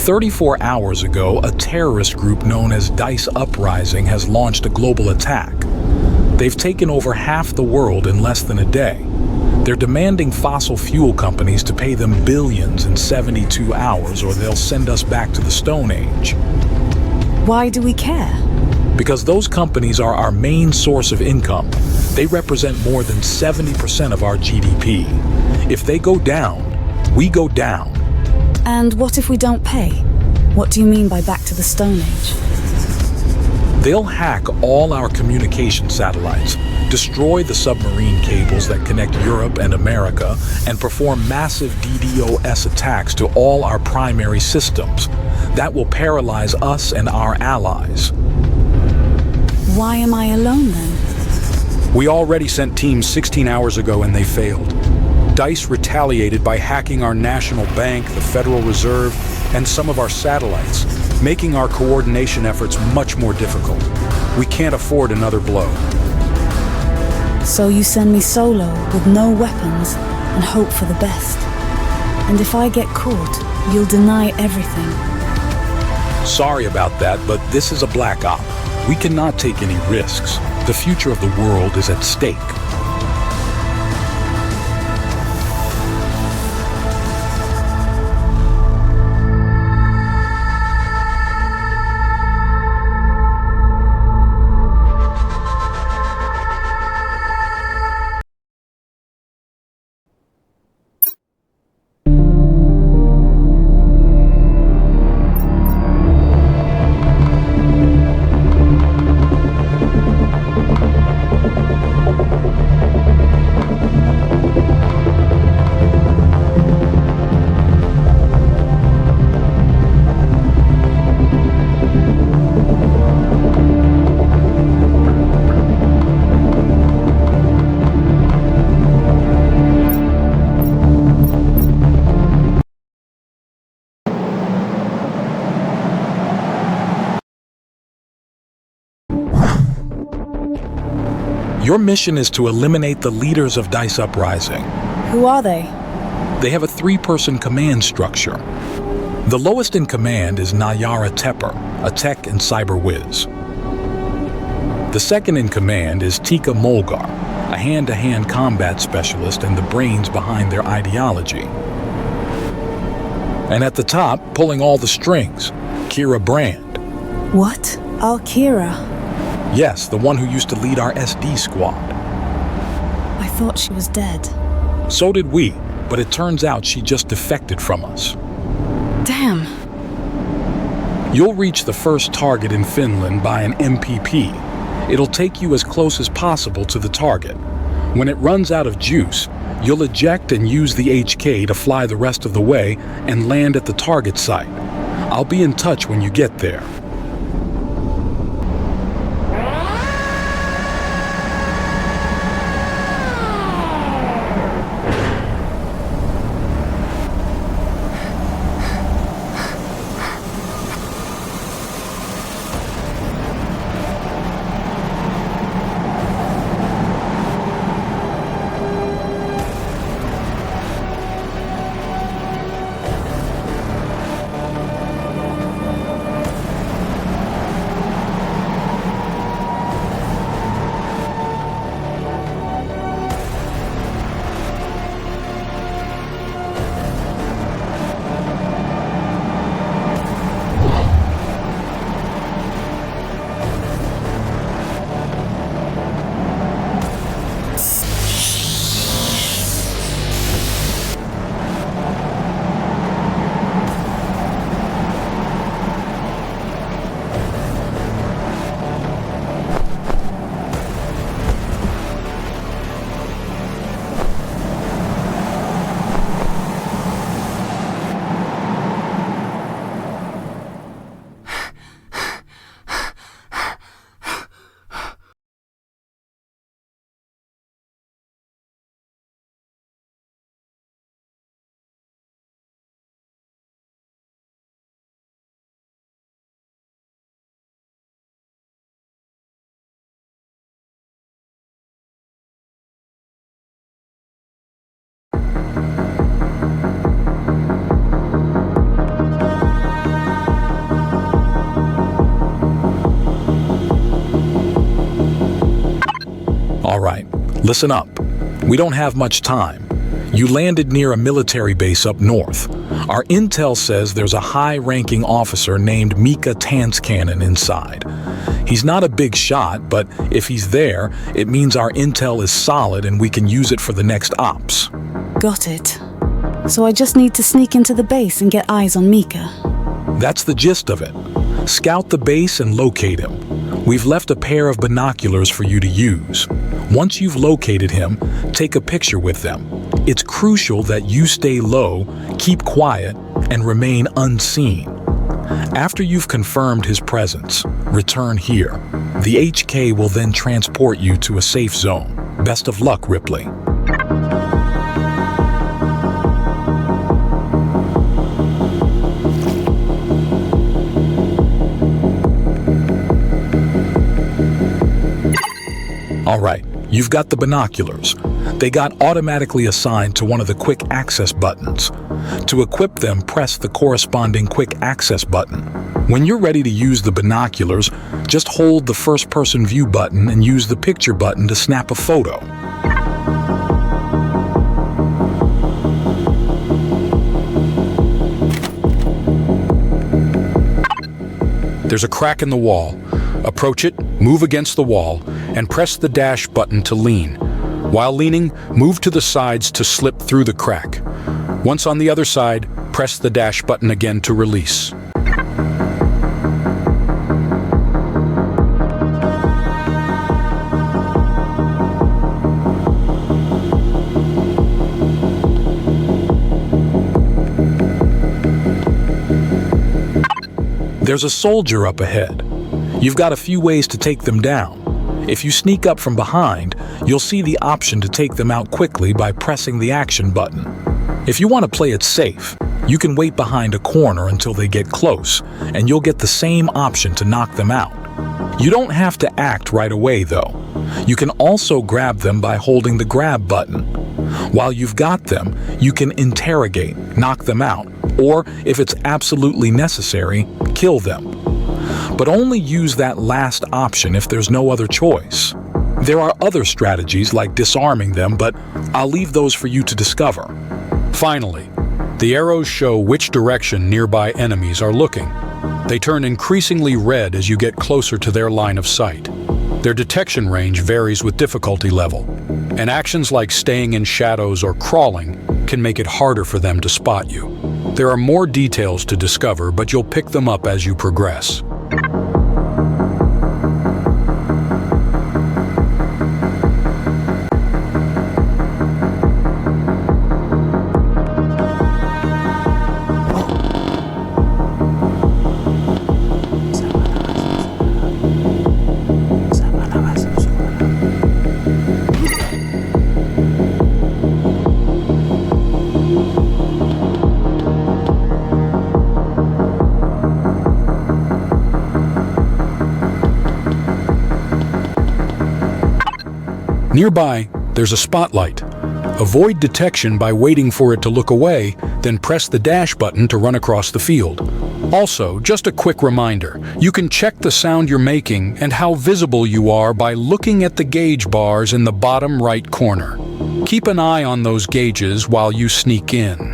34 hours ago, a terrorist group known as Dice Uprising has launched a global attack. They've taken over half the world in less than a day. They're demanding fossil fuel companies to pay them billions in 72 hours or they'll send us back to the Stone Age. Why do we care? Because those companies are our main source of income. They represent more than 70% of our GDP. If they go down, we go down. And what if we don't pay? What do you mean by back to the Stone Age? They'll hack all our communication satellites, destroy the submarine cables that connect Europe and America, and perform massive DDoS attacks to all our primary systems. That will paralyze us and our allies. Why am I alone then? We already sent teams 16 hours ago and they failed. DICE retaliated by hacking our national bank, the Federal Reserve, and some of our satellites, making our coordination efforts much more difficult. We can't afford another blow. So you send me solo with no weapons and hope for the best. And if I get caught, you'll deny everything. Sorry about that, but this is a black op. We cannot take any risks. The future of the world is at stake. Your mission is to eliminate the leaders of Dice Uprising. Who are they? They have a 3-person command structure. The lowest in command is Nayara Tepper, a tech and cyber whiz. The second in command is Tika Mulgar, a hand-to-hand combat specialist and the brains behind their ideology. And at the top, pulling all the strings, Kira Brand. What? Kira? Yes, the one who used to lead our SD squad. I thought she was dead. So did we, but it turns out she just defected from us. Damn. You'll reach the first target in Finland by an MPP. It'll take you as close as possible to the target. When it runs out of juice, you'll eject and use the HK to fly the rest of the way and land at the target site. I'll be in touch when you get there. All right, listen up. We don't have much time. You landed near a military base up north. Our intel says there's a high-ranking officer named Mika Tanscannon inside. He's not a big shot, but if he's there, it means our intel is solid and we can use it for the next ops. Got it. So I just need to sneak into the base and get eyes on Mika. That's the gist of it. Scout the base and locate him. We've left a pair of binoculars for you to use. Once you've located him, take a picture with them. It's crucial that you stay low, keep quiet, and remain unseen. After you've confirmed his presence, return here. The HK will then transport you to a safe zone. Best of luck, Ripley. All right, you've got the binoculars. They got automatically assigned to one of the quick access buttons. To equip them, press the corresponding quick access button. When you're ready to use the binoculars, just hold the first-person view button and use the picture button to snap a photo. There's a crack in the wall. Approach it, move against the wall, and press the dash button to lean. While leaning, move to the sides to slip through the crack. Once on the other side, press the dash button again to release. There's a soldier up ahead. You've got a few ways to take them down. If you sneak up from behind, you'll see the option to take them out quickly by pressing the action button. If you want to play it safe, you can wait behind a corner until they get close, and you'll get the same option to knock them out. You don't have to act right away, though. You can also grab them by holding the grab button. While you've got them, you can interrogate, knock them out, or, if it's absolutely necessary, kill them. But only use that last option if there's no other choice. There are other strategies like disarming them, but I'll leave those for you to discover. Finally, the arrows show which direction nearby enemies are looking. They turn increasingly red as you get closer to their line of sight. Their detection range varies with difficulty level, and actions like staying in shadows or crawling can make it harder for them to spot you. There are more details to discover, but you'll pick them up as you progress. Nearby, there's a spotlight. Avoid detection by waiting for it to look away, then press the dash button to run across the field. Also, just a quick reminder, you can check the sound you're making and how visible you are by looking at the gauge bars in the bottom right corner. Keep an eye on those gauges while you sneak in.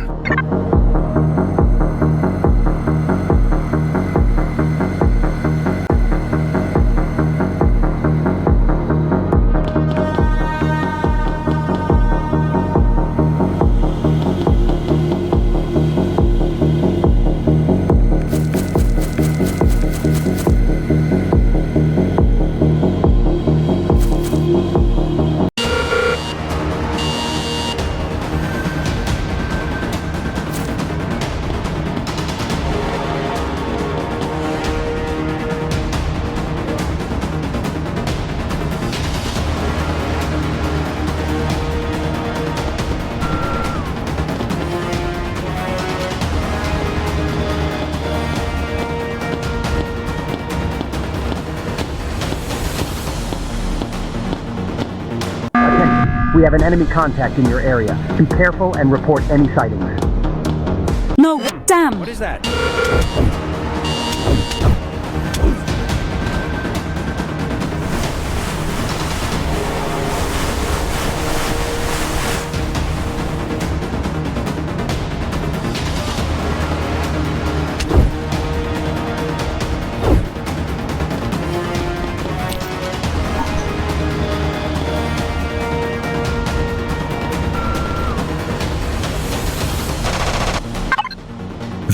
We have an enemy contact in your area. Be careful and report any sightings. No, damn! What is that?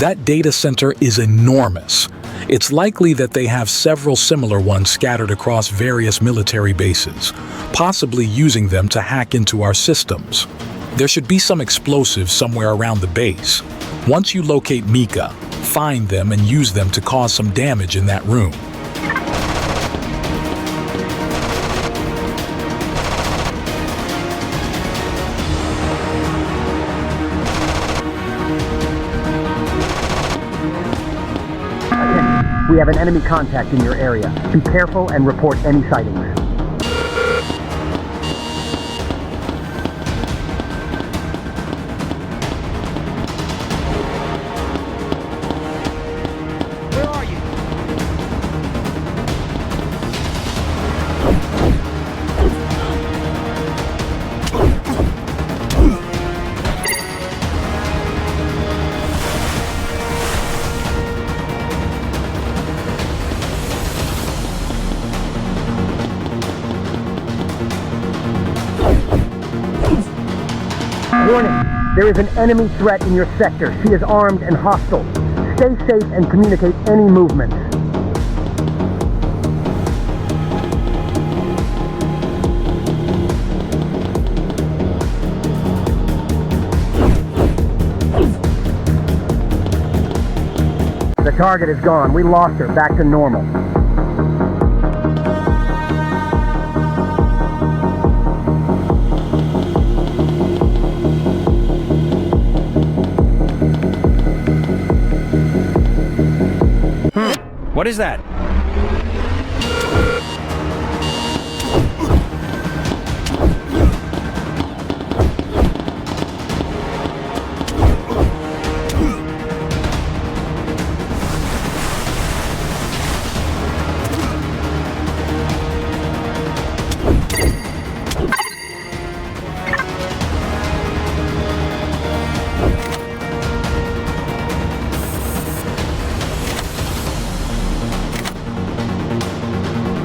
That data center is enormous. It's likely that they have several similar ones scattered across various military bases, possibly using them to hack into our systems. There should be some explosives somewhere around the base. Once you locate Mika, find them and use them to cause some damage in that room. We have an enemy contact in your area. Be careful and report any sightings. Where are you? Warning, there is an enemy threat in your sector. She is armed and hostile. Stay safe and communicate any movements. The target is gone. We lost her. Back to normal. What is that?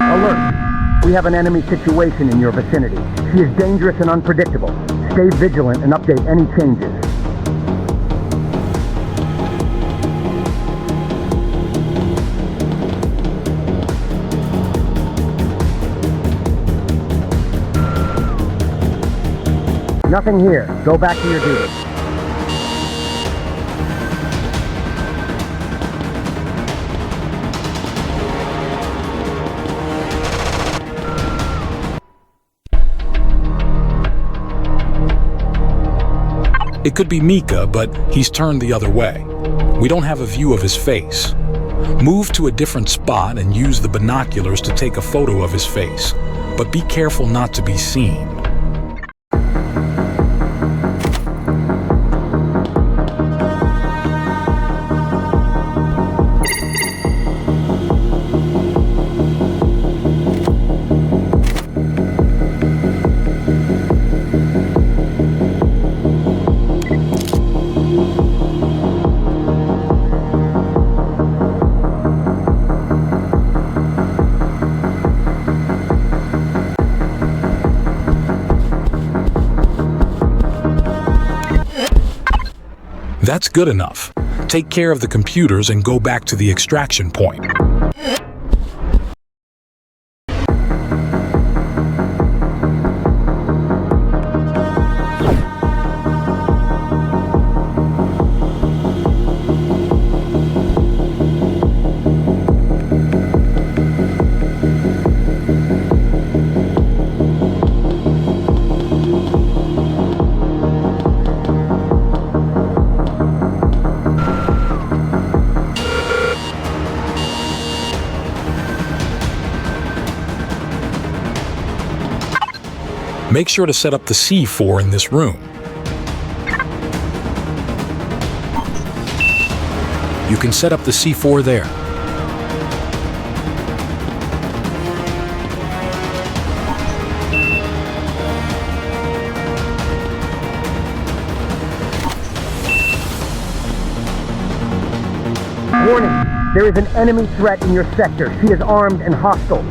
Alert! We have an enemy situation in your vicinity. She is dangerous and unpredictable. Stay vigilant and update any changes. Nothing here. Go back to your duty. It could be Mika, but he's turned the other way. We don't have a view of his face. Move to a different spot and use the binoculars to take a photo of his face, but be careful not to be seen. That's good enough. Take care of the computers and go back to the extraction point. Make sure to set up the C4 in this room. You can set up the C4 there. Warning, there is an enemy threat in your sector. She is armed and hostile.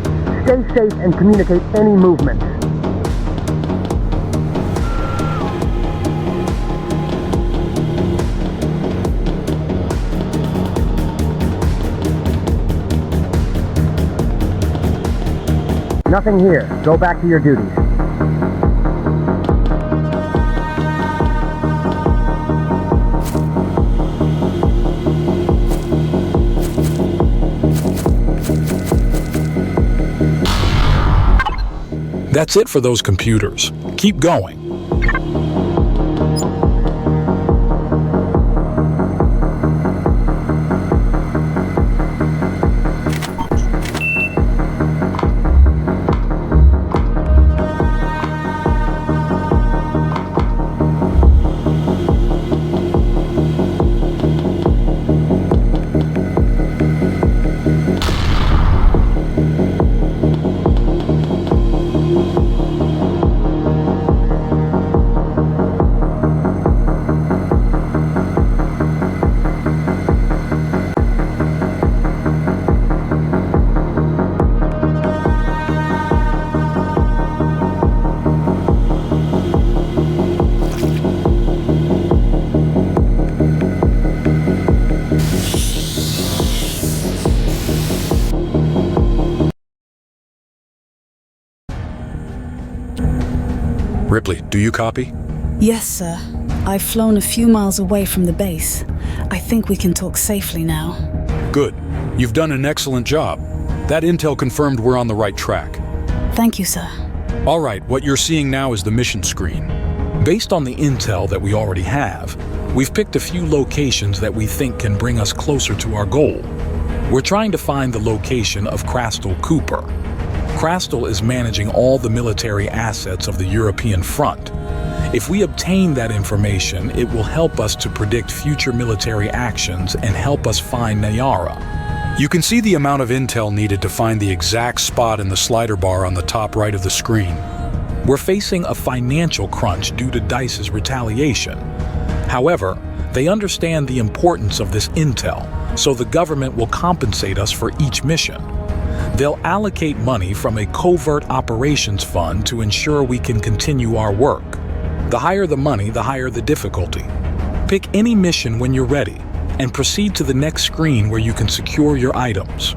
Stay safe and communicate any movements. Nothing here. Go back to your duties. That's it for those computers. Keep going. Ripley, do you copy? Yes, sir. I've flown a few miles away from the base. I think we can talk safely now. Good. You've done an excellent job. That intel confirmed we're on the right track. Thank you, sir. All right, what you're seeing now is the mission screen. Based on the intel that we already have, we've picked a few locations that we think can bring us closer to our goal. We're trying to find the location of Crastal Cooper. Crastal is managing all the military assets of the European front. If we obtain that information, it will help us to predict future military actions and help us find Nayara. You can see the amount of intel needed to find the exact spot in the slider bar on the top right of the screen. We're facing a financial crunch due to DICE's retaliation. However, they understand the importance of this intel, so the government will compensate us for each mission. They'll allocate money from a covert operations fund to ensure we can continue our work. The higher the money, the higher the difficulty. Pick any mission when you're ready, and proceed to the next screen where you can secure your items.